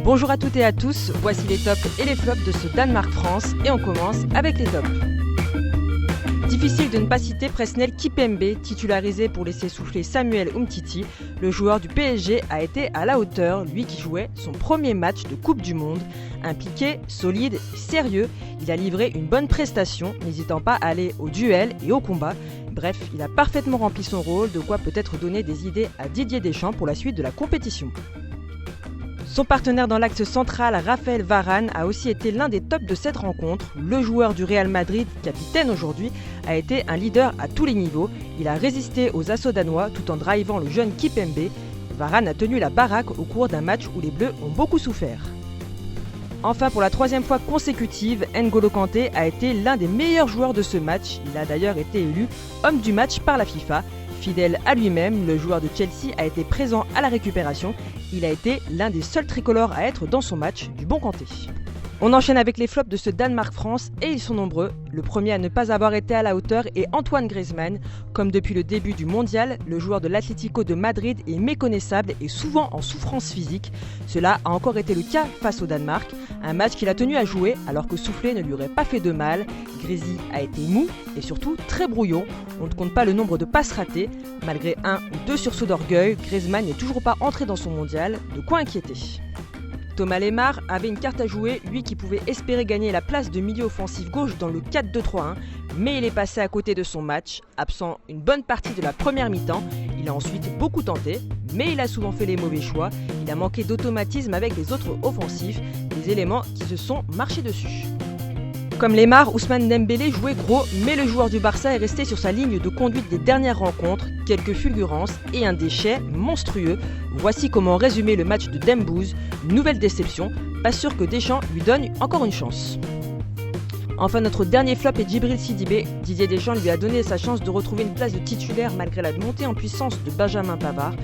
Bonjour à toutes et à tous, voici les tops et les flops de ce Danemark-France et on commence avec les tops. Difficile de ne pas citer Presnel Kimpembe, titularisé pour laisser souffler Samuel Umtiti. Le joueur du PSG a été à la hauteur, lui qui jouait son premier match de Coupe du Monde. Impliqué, solide et sérieux, il a livré une bonne prestation, n'hésitant pas à aller au duel et au combat. Bref, il a parfaitement rempli son rôle, de quoi peut-être donner des idées à Didier Deschamps pour la suite de la compétition. Son partenaire dans l'axe central, Raphaël Varane, a aussi été l'un des tops de cette rencontre. Le joueur du Real Madrid, capitaine aujourd'hui, a été un leader à tous les niveaux. Il a résisté aux assauts danois tout en drivant le jeune Kimpembe. Varane a tenu la baraque au cours d'un match où les Bleus ont beaucoup souffert. Enfin, pour la troisième fois consécutive, N'Golo Kanté a été l'un des meilleurs joueurs de ce match. Il a d'ailleurs été élu homme du match par la FIFA. Fidèle à lui-même, le joueur de Chelsea a été présent à la récupération. Il a été l'un des seuls tricolores à être dans son match, du bon Kanté. On enchaîne avec les flops de ce Danemark-France et ils sont nombreux. Le premier à ne pas avoir été à la hauteur est Antoine Griezmann. Comme depuis le début du mondial, le joueur de l'Atlético de Madrid est méconnaissable et souvent en souffrance physique. Cela a encore été le cas face au Danemark, un match qu'il a tenu à jouer alors que souffler ne lui aurait pas fait de mal. Grisi a été mou et surtout très brouillon. On ne compte pas le nombre de passes ratées. Malgré 1 ou 2 sursauts d'orgueil, Griezmann n'est toujours pas entré dans son mondial, de quoi inquiéter. Thomas Lemar avait une carte à jouer, lui qui pouvait espérer gagner la place de milieu offensif gauche dans le 4-2-3-1, mais il est passé à côté de son match, absent une bonne partie de la première mi-temps. Il a ensuite beaucoup tenté, mais il a souvent fait les mauvais choix. Il a manqué d'automatisme avec les autres offensifs, des éléments qui se sont marchés dessus. Comme Lemar, Ousmane Dembélé jouait gros, mais le joueur du Barça est resté sur sa ligne de conduite des dernières rencontres, quelques fulgurances et un déchet monstrueux. Voici comment résumer le match de Dembouz, une nouvelle déception, pas sûr que Deschamps lui donne encore une chance. Enfin, notre dernier flop est Djibril Sidibé. Didier Deschamps lui a donné sa chance de retrouver une place de titulaire malgré la montée en puissance de Benjamin Pavard.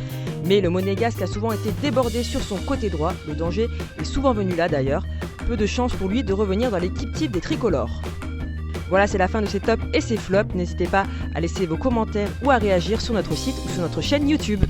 Mais le Monégasque a souvent été débordé sur son côté droit, le danger est souvent venu là d'ailleurs. Peu de chance pour lui de revenir dans l'équipe type des tricolores. Voilà, c'est la fin de ces tops et ces flops. N'hésitez pas à laisser vos commentaires ou à réagir sur notre site ou sur notre chaîne YouTube.